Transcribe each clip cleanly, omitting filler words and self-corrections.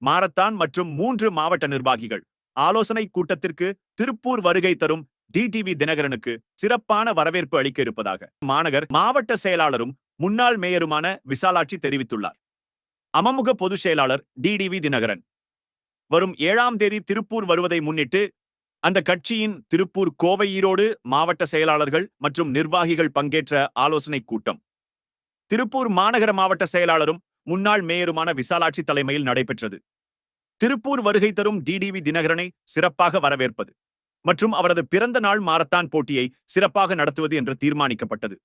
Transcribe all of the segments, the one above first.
Marathon மற்றும் 3 மாவட்ட நிர்வாகிகள் ஆலோசனை கூட்டத்திற்கு திருப்பூர் வருகை தரும் டிடிவி தினகரனுக்கு சிறப்பான வரவேற்பு அளிக்க இருப்பதாக மாநகர் மாவட்ட செயலாளரும் முன்னாள் மேயருமான விசாலாட்சி தெரிவித்துள்ளார். அமமுக பொதுச் செயலாளர் டிடிவி தினகரன் வரும் 7ஆம் தேதி திருப்பூர் வருவதை முன்னிட்டு அந்த கட்சியின் திருப்பூர் கோவை ஈரோடு மாவட்ட செயலாளர்கள் மற்றும் நிர்வாகிகள் பங்கேற்ற ஆலோசனை கூட்டம் திருப்பூர் மாநகர மாவட்ட செயலாளரும் முன்னாள் மேயருமான விசாலாட்சி தலைமையில் நடைபெற்றது. திருப்பூர் வருகை தரும் டிடிவி தினகரனை சிறப்பாக வரவேற்பது மற்றும் அவரது பிறந்த நாள் மாரத்தான் போட்டியை சிறப்பாக நடத்துவது என்று தீர்மானிக்கப்பட்டது.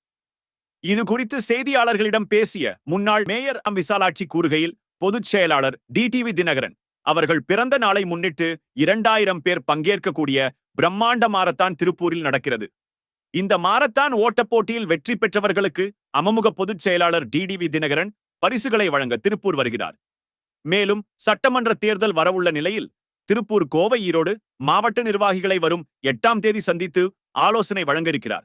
இது குறித்து செய்தியாளர்களிடம் பேசிய முன்னாள் மேயர் விசாலாட்சி கூறுகையில், பொதுச் செயலாளர் டிடிவி தினகரன் அவர்கள் பிறந்த நாளை முன்னிட்டு 2000 பேர் பங்கேற்கக்கூடிய பிரம்மாண்ட மாரத்தான் திருப்பூரில் நடக்கிறது. இந்த மாரத்தான் ஓட்டப் போட்டியில் வெற்றி பெற்றவர்களுக்கு அமமுக பொதுச் செயலாளர் டிடிவி தினகரன் பரிசுகளை வழங்க திருப்பூர் வருகிறார். மேலும் சட்டமன்ற தேர்தல் வரவுள்ள நிலையில் திருப்பூர் கோவை ஈரோடு மாவட்ட நிர்வாகிகளை வரும் 8ஆம் தேதி சந்தித்து ஆலோசனை வழங்க இருக்கிறார்.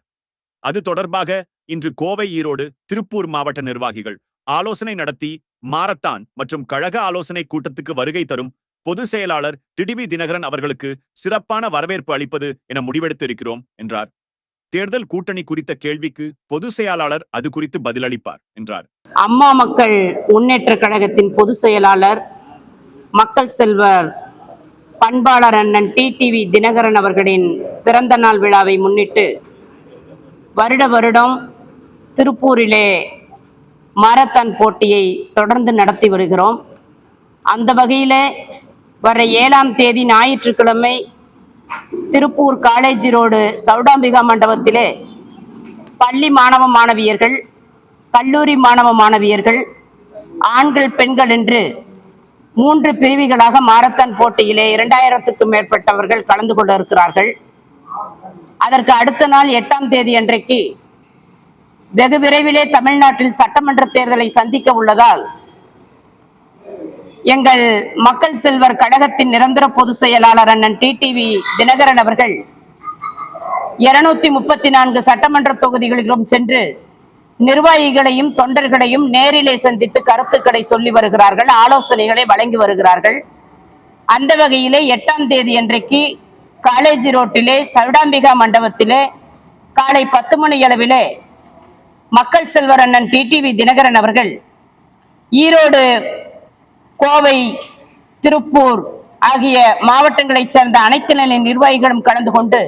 அது தொடர்பாக இன்று கோவை ஈரோடு திருப்பூர் மாவட்ட நிர்வாகிகள் ஆலோசனை நடத்தி மாரத்தான் மற்றும் கழக ஆலோசனை கூட்டத்துக்கு வருகை தரும் பொதுச் செயலாளர் டிடிவி தினகரன் அவர்களுக்கு சிறப்பான வரவேற்பு அளிப்பது என முடிவெடுத்து இருக்கிறோம் என்றார். தேர்தல் கூட்டணி குறித்த கேள்விக்கு பொதுச் செயலாளர் அது குறித்து பதிலளிப்பார் என்றார். அம்மா மக்கள் முன்னேற்ற கழகத்தின் பொதுச் செயலாளர் மக்கள் செல்வர் பண்பாளர் அண்ணன் டிடிவி தினகரன் அவர்களின் பிறந்த நாள் விழாவை முன்னிட்டு வருடம் திருப்பூரிலே மாரத்தான் போட்டியை தொடர்ந்து நடத்தி வருகிறோம். அந்த வகையில் வர 7ஆம் தேதி ஞாயிற்றுக்கிழமை திருப்பூர் காலேஜ் ரோடு சௌடாம்பிகா மண்டபத்திலே பள்ளி மாணவ மாணவியர்கள், கல்லூரி மாணவ மாணவியர்கள், ஆண்கள் பெண்கள் என்று 3 பிரிவுகளாக மாரத்தான் போட்டியிலே 2000க்கும் மேற்பட்டவர்கள் கலந்து கொள்ள இருக்கிறார்கள். அதற்கு அடுத்த நாள் 8ஆம் தேதி அன்றைக்கு வெகு விரைவிலே தமிழ்நாட்டில் சட்டமன்ற தேர்தலை சந்திக்க உள்ளதால் எங்கள் மக்கள் செல்வர் கழகத்தின் நிரந்தர பொதுச் செயலாளர் அண்ணன் டிடிவி தினகரன் அவர்கள் 234 சட்டமன்ற தொகுதிகளிலும் சென்று நிர்வாகிகளையும் தொண்டர்களையும் நேரிலே சந்தித்து கருத்துக்களை சொல்லி வருகிறார்கள், ஆலோசனைகளை வழங்கி வருகிறார்கள். அந்த வகையிலே 8ஆம் தேதி அன்றைக்கு காலேஜ் ரோட்டிலே சௌடாம்பிகா மண்டபத்திலே காலை 10 மணி அளவிலே மக்கள் செல்வர் அண்ணன் டிடிவி தினகரன் அவர்கள் ஈரோடு, கோவை, திருப்பூர் ஆகிய மாவட்டங்களைச் சேர்ந்த அனைத்து நிலை நிர்வாகிகளும் கலந்து கொண்டு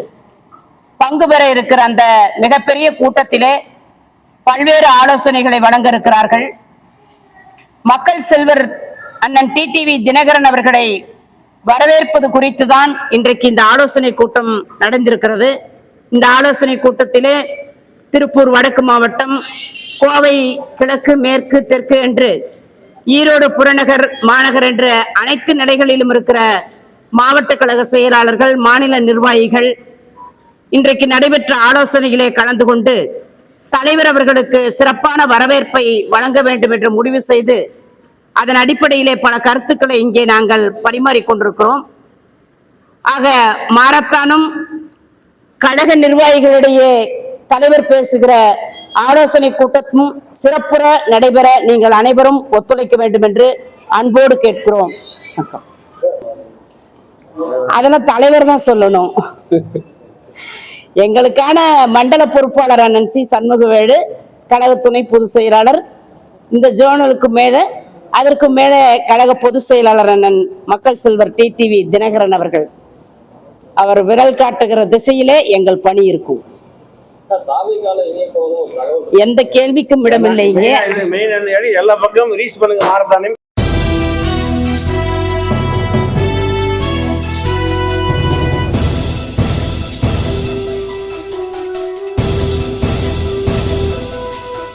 பங்கு பெற இருக்கிற அந்த மிகப்பெரிய கூட்டத்திலே பல்வேறு ஆலோசனைகளை வழங்க இருக்கிறார்கள். மக்கள் செல்வர் அண்ணன் டிடிவி தினகரன் அவர்களை வரவேற்பது குறித்துதான் இன்றைக்கு இந்த ஆலோசனை கூட்டம் நடந்திருக்கிறது. இந்த ஆலோசனை கூட்டத்திலே திருப்பூர் வடக்கு மாவட்டம், கோவை கிழக்கு, மேற்கு, தெற்கு என்று ஈரோடு புறநகர், மாநகர் என்ற அனைத்து நிலைகளிலும் இருக்கிற மாவட்ட கழக செயலாளர்கள், மாநில நிர்வாகிகள் இன்றைக்கு நடைபெற்ற ஆலோசனைகளே கலந்து கொண்டு தலைவர் அவர்களுக்கு சிறப்பான வரவேற்பை வழங்க வேண்டும் என்று முடிவு செய்து அதன் அடிப்படையிலே பல கருத்துக்களை இங்கே நாங்கள் பரிமாறிக்கொண்டிருக்கிறோம். ஆக மாரத்தானும் கழக நிர்வாகிகளிடையே தலைவர் பேசுகிற ஆலோசனை கூட்டமும் சிறப்புற நடைபெற நீங்கள் அனைவரும் ஒத்துழைக்க வேண்டும் என்று அன்போடு கேட்கிறோம். அதெல்லாம் தலைவர் தான் சொல்லணும். எங்களுக்கான மண்டல பொறுப்பாளர் அண்ணன் சி சண்முகவேலு, கழக துணை பொதுச் செயலாளர், இந்த ஜோனலுக்கு மேல அதற்கு மேல கழக பொதுச் செயலாளர் அண்ணன் மக்கள் செல்வர் டிடிவி தினகரன் அவர்கள் அவர் விரல் காட்டுகிற திசையிலே எங்கள் பணி இருக்கும். எந்த கேள்விக்கும் இடமில்லை. எல்லா பக்கமும் ரீச் பண்ணுங்க மாரத்தானை.